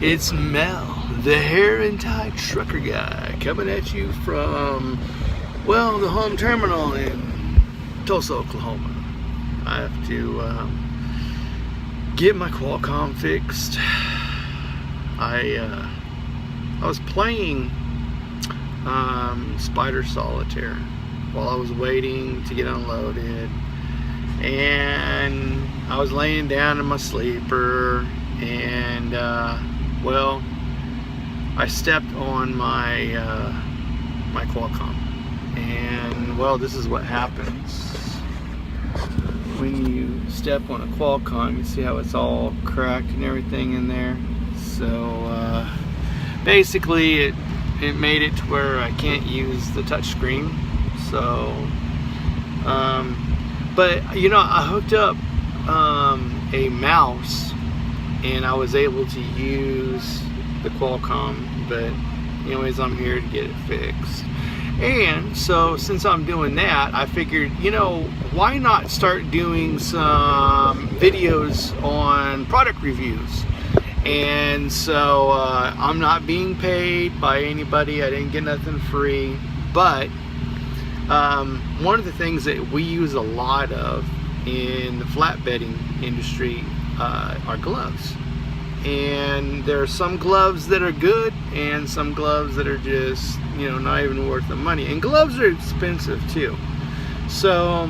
It's Mel, the hair and tie trucker guy, coming at you from, well, the home terminal in Tulsa, Oklahoma. I have to get my Qualcomm fixed. I was playing Spider Solitaire while I was waiting to get unloaded, and I was laying down in my sleeper, and well, I stepped on my my Qualcomm, and well, this is what happens when you step on a Qualcomm. You see how it's all cracked and everything in there. So basically it made it to where I can't use the touch screen. So but you know, I hooked up a mouse and I was able to use the Qualcomm, but anyways, I'm here to get it fixed. And so since I'm doing that, I figured, you know, why not start doing some videos on product reviews? And so I'm not being paid by anybody. I didn't get nothing free, but one of the things that we use a lot of in the flatbedding industry are gloves. And there are some gloves that are good and some gloves that are just, you know, not even worth the money. And gloves are expensive too. So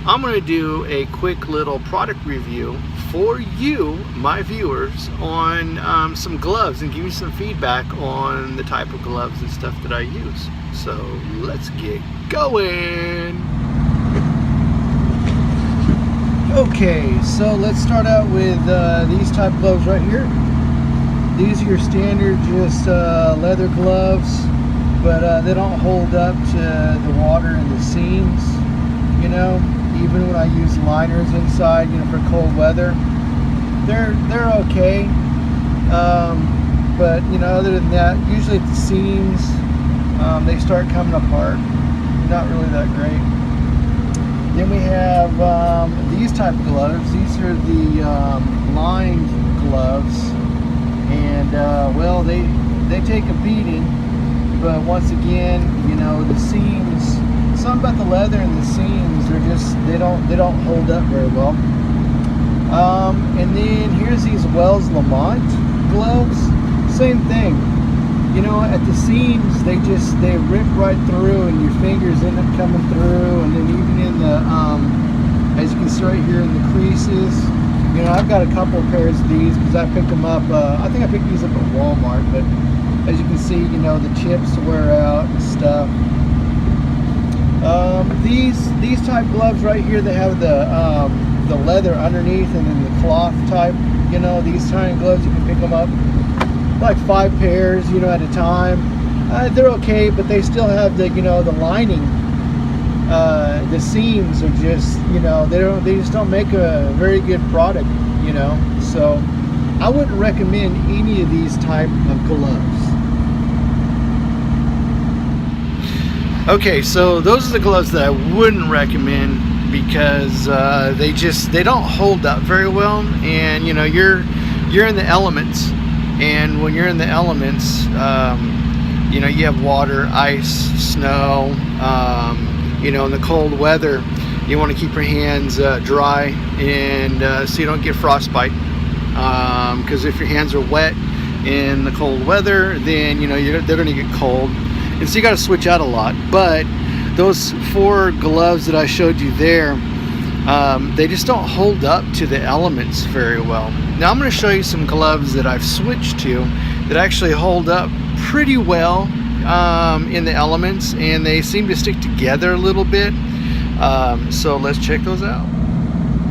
I'm going to do a quick little product review for you, my viewers, on some gloves and give you some feedback on the type of gloves and stuff that I use. So let's get going. Okay, so let's start out with these type of gloves right here. These are your standard just leather gloves, but they don't hold up to the water and the seams, you know. Even when I use liners inside, you know, for cold weather, they're okay. But you know, other than that, usually at the seams, they start coming apart. Not really that great. Then we have these type of gloves. These are the lined gloves, and well, they take a beating, but once again, you know, the seams, something about the leather and the seams are just, they don't hold up very well. And then here's these Wells Lamont gloves. Same thing. You know, at the seams, they rip right through, and your fingers end up coming through, and then even in the, as you can see right here in the creases, you know, I've got a couple of pairs of these because I picked them up, I think I picked these up at Walmart, but as you can see, you know, the chips wear out and stuff. These type gloves right here, they have the leather underneath and then the cloth type, you know, these tiny gloves, you can pick them up like 5 pairs, you know, at a time. They're okay, but they still have the, you know, the lining. The seams are just, you know, they just don't make a very good product, you know. So I wouldn't recommend any of these type of gloves. Okay, so those are the gloves that I wouldn't recommend because they don't hold up very well, and you know, you're in the elements. And when you're in the elements, you know, you have water, ice, snow, you know, in the cold weather, you want to keep your hands dry, and so you don't get frostbite. Because if your hands are wet in the cold weather, then, you know, they're going to get cold. And so you got to switch out a lot. But those 4 gloves that I showed you there, they just don't hold up to the elements very well. Now I'm going to show you some gloves that I've switched to that actually hold up pretty well in the elements, and they seem to stick together a little bit. So let's check those out.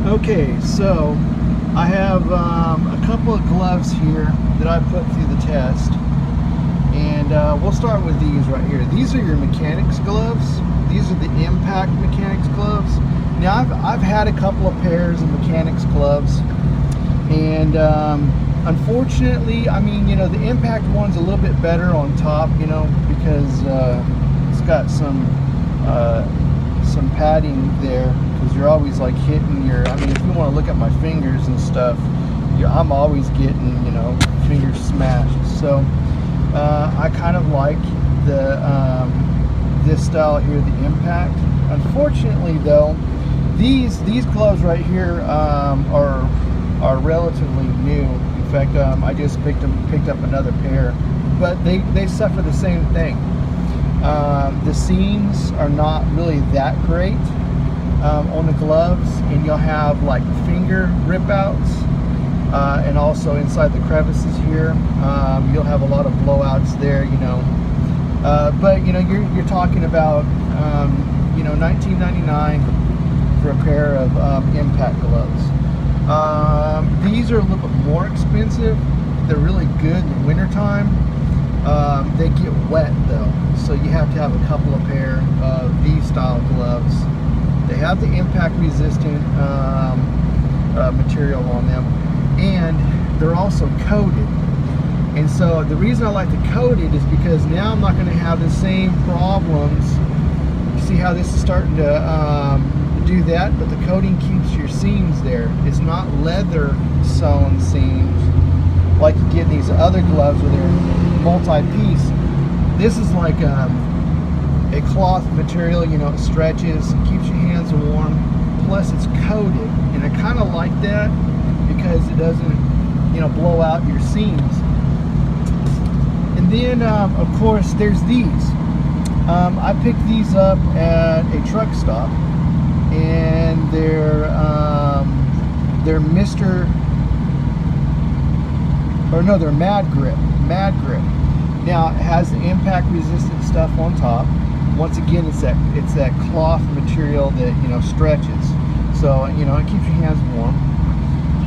Okay, so I have a couple of gloves here that I put through the test, and we'll start with these right here. These are your mechanics gloves. These are the impact mechanics gloves. Now I've had a couple of pairs of mechanics gloves, and unfortunately, I mean, you know, the impact one's a little bit better on top, you know, because it's got some padding there, because you're always like hitting your, I mean, if you want to look at my fingers and stuff, I'm always getting, you know, fingers smashed. So I kind of like the this style here, the Impact. Unfortunately, though, these gloves right here are relatively new. In fact, I just picked up another pair, but they suffer the same thing. The seams are not really that great on the gloves, and you'll have like finger rip outs, and also inside the crevices here, you'll have a lot of blowouts there, you know. But you know, you're talking about you know, $19.99 for a pair of Impact gloves. These are a little bit more expensive. They're really good in the wintertime. They get wet though, so you have to have a couple of pair of these style gloves. They have the impact resistant material on them, and they're also coated. And so the reason I like the coated is because now I'm not going to have the same problems. You see how this is starting to do that, but the coating keeps your seams there. It's not leather sewn seams like you get in these other gloves where they're multi-piece. This is like a cloth material, you know, it stretches, it keeps your hands warm, plus it's coated, and I kind of like that because it doesn't, you know, blow out your seams. And then of course there's these. I picked these up at a truck stop, and they're Mad Grip. Now it has the impact resistant stuff on top. Once again, it's that cloth material that, you know, stretches, so you know it keeps your hands warm.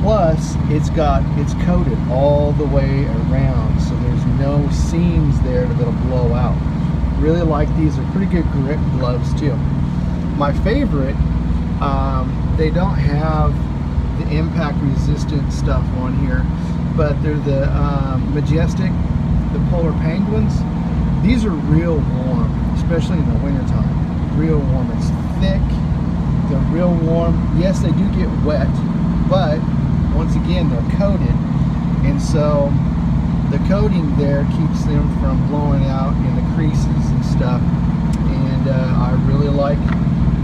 Plus, it's coated all the way around, so there's no seams there that'll blow out. Really like these. They're pretty good grip gloves too. My favorite, they don't have the impact resistant stuff on here, but they're the Majestic, the Polar Penguins. These are real warm, especially in the wintertime. Real warm. It's thick. They're real warm. Yes, they do get wet, but once again, they're coated, and so the coating there keeps them from blowing out in the creases and stuff. And I really like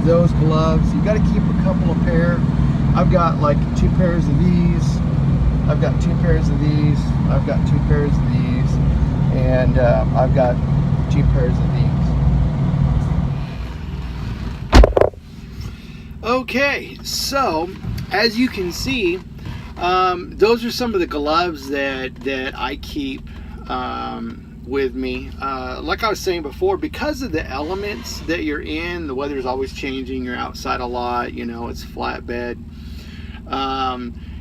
those gloves. You got to keep a couple of pair. I've got like 2 pairs of these. I've got 2 pairs of these. I've got 2 pairs of these, and I've got 2 pairs of these. Okay, so as you can see, those are some of the gloves that I keep with me. Like I was saying before, because of the elements that you're in, the weather's always changing, you're outside a lot, you know, it's flatbed.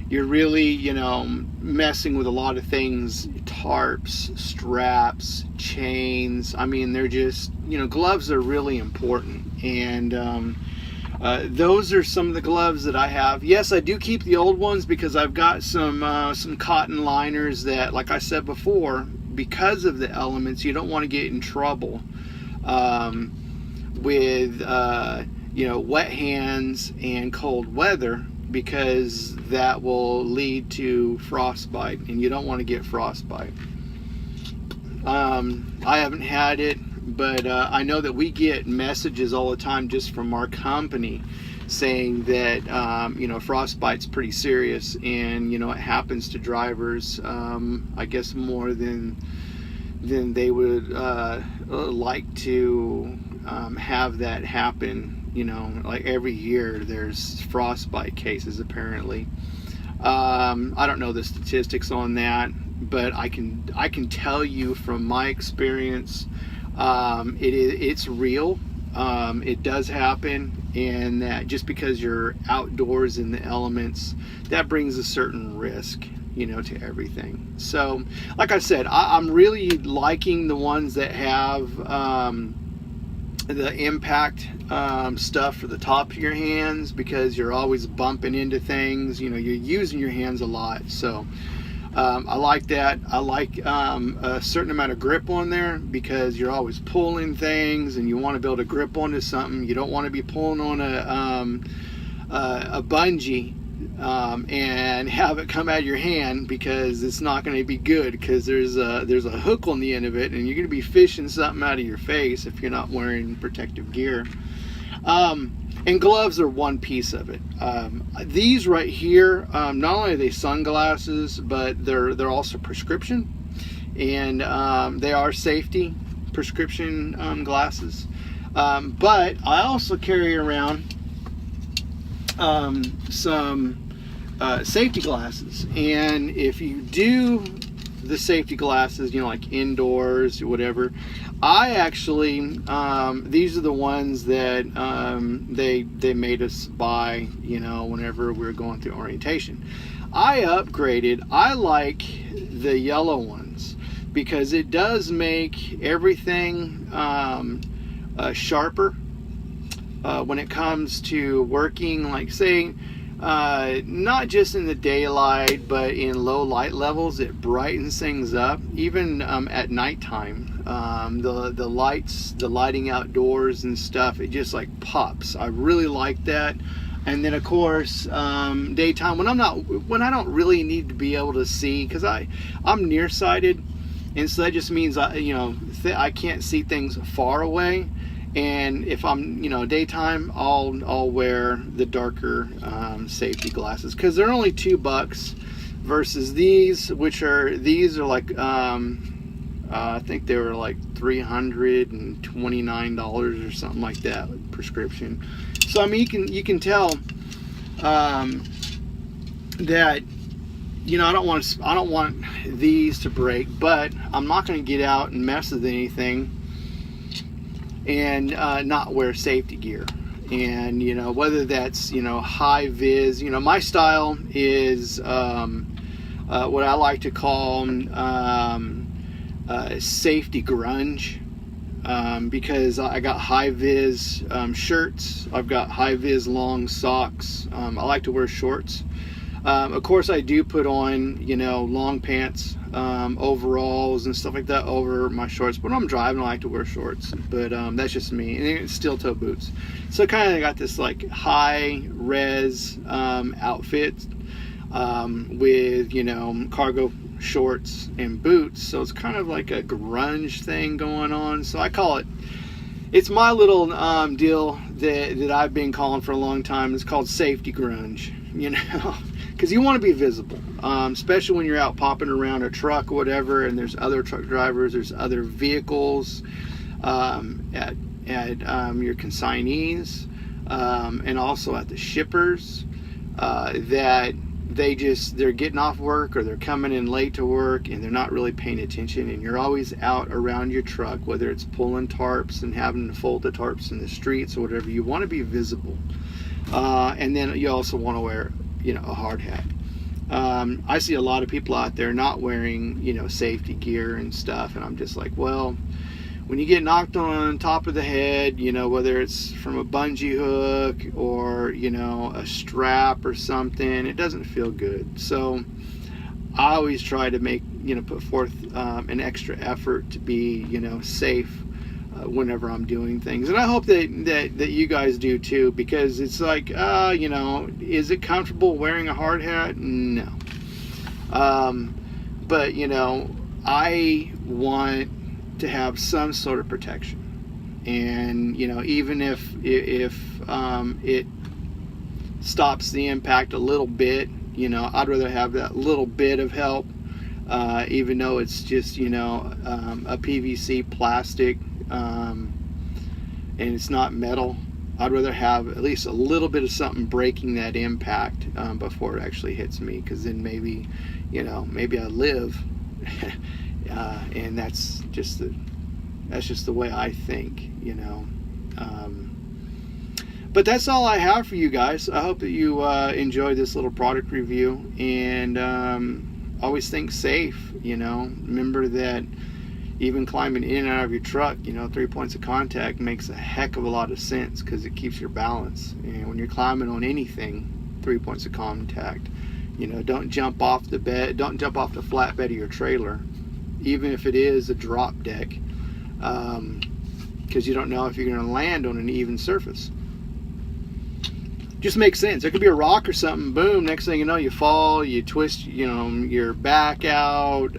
You're really, you know, messing with a lot of things, tarps, straps, chains. I mean, they're just, you know, gloves are really important. And those are some of the gloves that I have. Yes, I do keep the old ones because I've got some cotton liners that, like I said before, because of the elements, you don't want to get in trouble with you know, wet hands and cold weather, because that will lead to frostbite, and you don't want to get frostbite. I haven't had it, but I know that we get messages all the time just from our company saying that you know, frostbite's pretty serious, and you know, it happens to drivers I guess more than they would like to have that happen. You know, like every year there's frostbite cases apparently. I don't know the statistics on that, but I can tell you from my experience, it's real. It does happen, and that just because you're outdoors in the elements, that brings a certain risk, you know, to everything. So like I said, I'm really liking the ones that have the impact stuff for the top of your hands, because you're always bumping into things, you know, you're using your hands a lot. So I like that. I like a certain amount of grip on there, because you're always pulling things and you want to build a grip onto something. You don't want to be pulling on a bungee and have it come out of your hand, because it's not going to be good, because there's a hook on the end of it, and you're going to be fishing something out of your face if you're not wearing protective gear. And gloves are one piece of it. These right here, not only are they sunglasses, but they're also prescription, and they are safety prescription glasses. But I also carry around some safety glasses, and if you do the safety glasses, you know, like indoors or whatever, I actually these are the ones that they made us buy, you know, whenever we were going through orientation. I upgraded. I like the yellow ones because it does make everything sharper when it comes to working, like say not just in the daylight but in low light levels. It brightens things up even at nighttime. The lights, the lighting outdoors and stuff, it just like pops. I really like that. And then of course daytime when I don't really need to be able to see, because I'm nearsighted, and so that just means I can't see things far away. And if I'm, you know, daytime, I'll wear the darker safety glasses, because they're only $2 versus these, which are like I think they were like $329 or something like that, prescription. So I mean, you can tell that, you know, I don't want these to break, but I'm not going to get out and mess with anything and not wear safety gear. And you know, whether that's, you know, high vis, you know, my style is what I like to call safety grunge, because I got high vis shirts, I've got high vis long socks, I like to wear shorts. Of course I do put on, you know, long pants, overalls and stuff like that over my shorts, but when I'm driving I like to wear shorts. But that's just me. And it's steel toe boots, so kind of got this like high res outfit with, you know, cargo shorts and boots, so it's kind of like a grunge thing going on. So I call it's my little deal that I've been calling for a long time. It's called safety grunge, you know, because you want to be visible, especially when you're out popping around a truck or whatever, and there's other truck drivers, there's other vehicles at your consignees, and also at the shippers, that they're getting off work or they're coming in late to work and they're not really paying attention, and you're always out around your truck, whether it's pulling tarps and having to fold the tarps in the streets or whatever. You want to be visible, and then you also want to wear, you know, a hard hat. I see a lot of people out there not wearing, you know, safety gear and stuff, and I'm just like, well, when you get knocked on top of the head, you know, whether it's from a bungee hook or, you know, a strap or something, it doesn't feel good. So I always try to make, you know, put forth an extra effort to be, you know, safe whenever I'm doing things. And I hope that you guys do too, because it's like, you know, is it comfortable wearing a hard hat? No. But, you know, I want to have some sort of protection, and you know, even if it stops the impact a little bit, you know, I'd rather have that little bit of help, even though it's just, you know, a PVC plastic, and it's not metal. I'd rather have at least a little bit of something breaking that impact before it actually hits me, because then maybe, you know, maybe I live. And that's just the way I think, you know. But that's all I have for you guys. I hope that you enjoyed this little product review, and always think safe, you know. Remember that even climbing in and out of your truck, you know, 3 points of contact makes a heck of a lot of sense, because it keeps your balance. And when you're climbing on anything, 3 points of contact, you know, don't jump off the bed, don't jump off the flatbed of your trailer, even if it is a drop deck, because you don't know if you're going to land on an even surface. just makes sense. There could be a rock or something, boom, next thing you know, you fall, you twist, you know, your back out,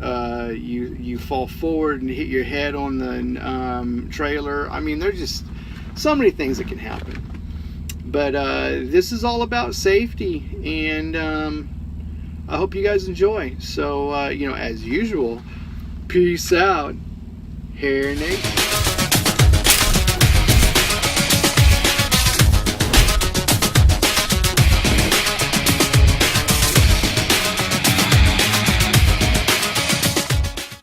you fall forward and hit your head on the trailer. I mean, there's just so many things that can happen. But this is all about safety, and I hope you guys enjoy. So, you know, as usual, peace out, Hair Nation.